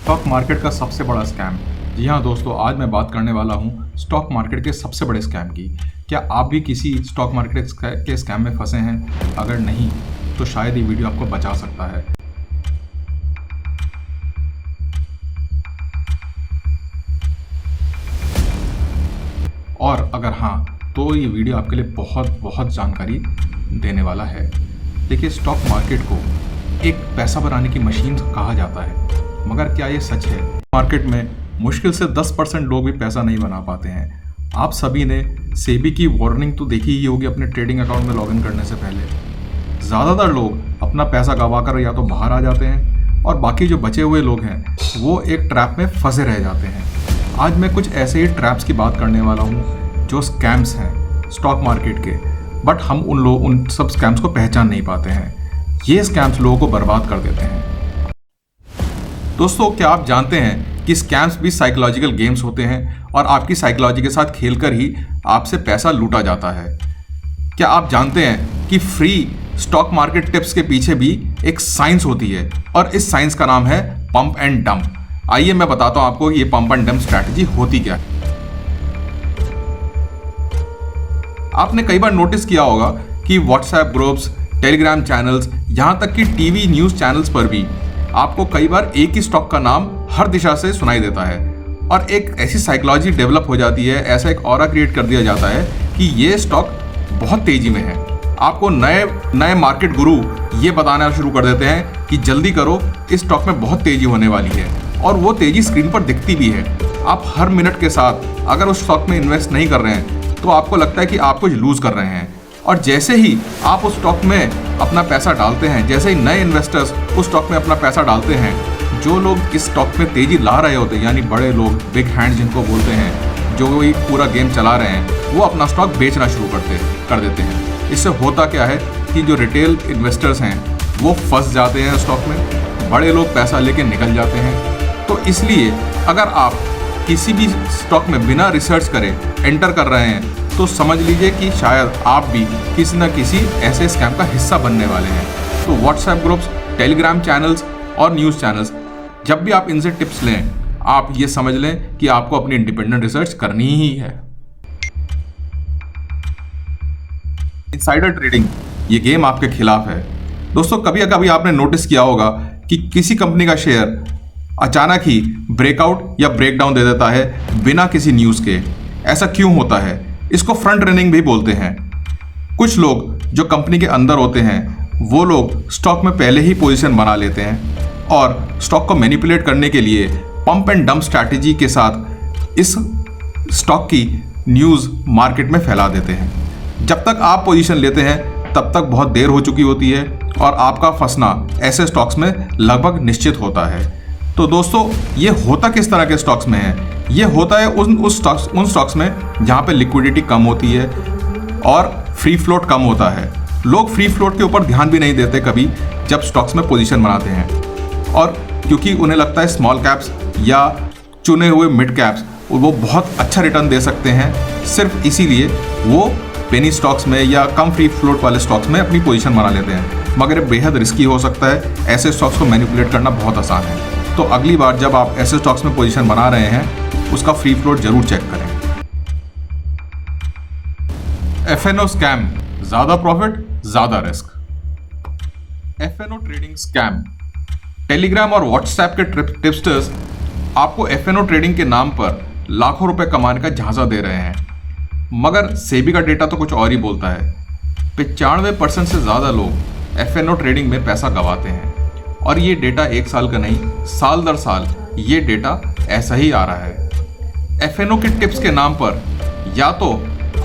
Stock market का सबसे बड़ा स्कैम। जी हाँ दोस्तों, आज मैं बात करने वाला हूँ स्टॉक मार्केट के सबसे बड़े स्कैम की। क्या आप भी किसी स्टॉक मार्केट के स्कैम में फंसे हैं? अगर नहीं तो शायद ये वीडियो आपको बचा सकता है। और अगर हाँ तो ये वीडियो आपके लिए बहुत बहुत जानकारी देने वाला है। देखिए, स्टॉक मार्केट को एक पैसा बनाने की मशीन कहा जाता है, मगर क्या ये सच है? मार्केट में मुश्किल से 10% लोग भी पैसा नहीं बना पाते हैं। आप सभी ने सेबी की वार्निंग तो देखी ही होगी अपने ट्रेडिंग अकाउंट में लॉगिन करने से पहले। ज़्यादातर लोग अपना पैसा गंवाकर या तो बाहर आ जाते हैं और बाकी जो बचे हुए लोग हैं वो एक ट्रैप में फंसे रह जाते हैं। आज मैं कुछ ऐसे ही ट्रैप्स की बात करने वाला हूँ जो स्कैम्स हैं स्टॉक मार्केट के, बट हम उन सब स्कैम्स को पहचान नहीं पाते हैं। ये स्कैम्स लोगों को बर्बाद कर देते हैं। दोस्तों, क्या आप जानते हैं कि स्कैम्स भी साइकोलॉजिकल गेम्स होते हैं और आपकी साइकोलॉजी के साथ खेलकर ही आपसे पैसा लूटा जाता है? क्या आप जानते हैं कि फ्री स्टॉक मार्केट टिप्स के पीछे भी एक साइंस होती है और इस साइंस का नाम है पंप एंड डंप। आइए मैं बताता हूं आपको ये पंप एंड डंप स्ट्रैटेजी होती क्या है। आपने कई बार नोटिस किया होगा कि व्हाट्सएप ग्रुप्स, टेलीग्राम चैनल्स, यहां तक कि टीवी न्यूज चैनल्स पर भी आपको कई बार एक ही स्टॉक का नाम हर दिशा से सुनाई देता है और एक ऐसी साइकोलॉजी डेवलप हो जाती है, ऐसा एक ऑरा क्रिएट कर दिया जाता है कि ये स्टॉक बहुत तेजी में है। आपको नए मार्केट गुरु ये बताना शुरू कर देते हैं कि जल्दी करो, इस स्टॉक में बहुत तेजी होने वाली है, और वो तेजी स्क्रीन पर दिखती भी है। आप हर मिनट के साथ अगर उस स्टॉक में इन्वेस्ट नहीं कर रहे हैं तो आपको लगता है कि आप कुछ लूज कर रहे हैं, और जैसे ही आप उस स्टॉक में अपना पैसा डालते हैं, जैसे ही नए इन्वेस्टर्स उस स्टॉक में अपना पैसा डालते हैं, जो लोग इस स्टॉक में तेजी ला रहे होते हैं, यानी बड़े लोग, बिग हैंड जिनको बोलते हैं, जो ये पूरा गेम चला रहे हैं, वो अपना स्टॉक बेचना शुरू कर देते हैं। इससे होता क्या है कि जो रिटेल इन्वेस्टर्स हैं वो फंस जाते हैं स्टॉक में, बड़े लोग पैसा लेके निकल जाते हैं। तो इसलिए अगर आप किसी भी स्टॉक में बिना रिसर्च करे एंटर कर रहे हैं तो समझ लीजिए कि शायद आप भी किसी न किसी ऐसे स्कैम का हिस्सा बनने वाले हैं। तो व्हाट्सएप ग्रुप्स, टेलीग्राम चैनल्स और न्यूज़ चैनल्स, जब भी आप इनसे टिप्स लें, आप ये समझ लें कि आपको अपनी इंडिपेंडेंट रिसर्च करनी ही है। इनसाइडर ट्रेडिंग ये गेम आपके खिलाफ है। दोस्तों, कभी कभी आपने नोटिस किया होगा कि किसी कंपनी का शेयर अचानक ही ब्रेकआउट या ब्रेकडाउन दे देता है बिना किसी न्यूज़ के। ऐसा क्यों होता है? इसको फ्रंट रनिंग भी बोलते हैं। कुछ लोग जो कंपनी के अंदर होते हैं वो लोग स्टॉक में पहले ही पोजीशन बना लेते हैं और स्टॉक को मैनिपुलेट करने के लिए पंप एंड डंप स्ट्रैटेजी के साथ इस स्टॉक की न्यूज़ मार्केट में फैला देते हैं। जब तक आप पोजीशन लेते हैं तब तक बहुत देर हो चुकी होती है और आपका फंसना ऐसे स्टॉक्स में लगभग निश्चित होता है। तो दोस्तों, ये होता किस तरह के स्टॉक्स में है? ये होता है उन स्टॉक्स में जहाँ पे लिक्विडिटी कम होती है और फ्री फ्लोट कम होता है। लोग फ्री फ्लोट के ऊपर ध्यान भी नहीं देते कभी जब स्टॉक्स में पोजीशन बनाते हैं, और क्योंकि उन्हें लगता है स्मॉल कैप्स या चुने हुए मिड कैप्स वो बहुत अच्छा रिटर्न दे सकते हैं, सिर्फ इसीलिए वो पेनी स्टॉक्स में या कम फ्री फ्लोट वाले स्टॉक्स में अपनी पोजीशन बना लेते हैं। मगर बेहद रिस्की हो सकता है, ऐसे स्टॉक्स को मैनिपुलेट करना बहुत आसान है। तो अगली बार जब आप ऐसे स्टॉक्स में पोजीशन बना रहे हैं उसका फ्री फ्लोट जरूर चेक करें। एफएनओ स्कैम, ज्यादा प्रॉफिट ज्यादा risk. FNO trading scam. Telegram और व्हाट्सएप के टिप्सटर्स आपको एफएनओ ट्रेडिंग के नाम पर लाखों रुपए कमाने का झांसा दे रहे हैं, मगर सेबी का डेटा तो कुछ और ही बोलता है। 95% से ज्यादा लोग एफएनओ ट्रेडिंग में पैसा गंवाते हैं, और ये डेटा एक साल का नहीं, साल दर साल ये डेटा ऐसा ही आ रहा है। एफएनओ के टिप्स के नाम पर या तो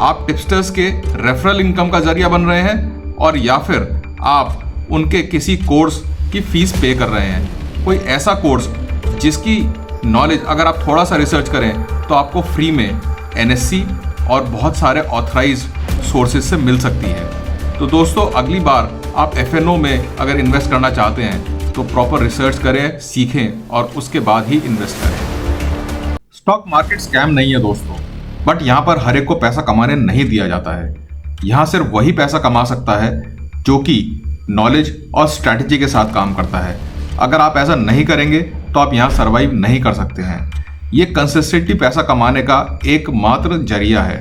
आप टिप्सटर्स के रेफरल इनकम का जरिया बन रहे हैं, और या फिर आप उनके किसी कोर्स की फीस पे कर रहे हैं। कोई ऐसा कोर्स जिसकी नॉलेज अगर आप थोड़ा सा रिसर्च करें तो आपको फ्री में एनएससी और बहुत सारे ऑथराइज्ड सोर्सेज से मिल सकती है। तो दोस्तों, अगली बार आप एफएनओ में अगर इन्वेस्ट करना चाहते हैं तो प्रॉपर रिसर्च करें, सीखें और उसके बाद ही इन्वेस्ट करें। स्टॉक मार्केट स्कैम नहीं है दोस्तों, बट यहाँ पर हर एक को पैसा कमाने नहीं दिया जाता है। यहाँ सिर्फ वही पैसा कमा सकता है जो कि नॉलेज और स्ट्रैटेजी के साथ काम करता है। अगर आप ऐसा नहीं करेंगे तो आप यहाँ सर्वाइव नहीं कर सकते हैं। ये कंसिस्टेंटली पैसा कमाने का एकमात्र जरिया है।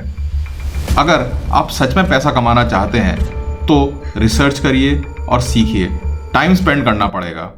अगर आप सच में पैसा कमाना चाहते हैं तो रिसर्च करिए और सीखिए, टाइम स्पेंड करना पड़ेगा।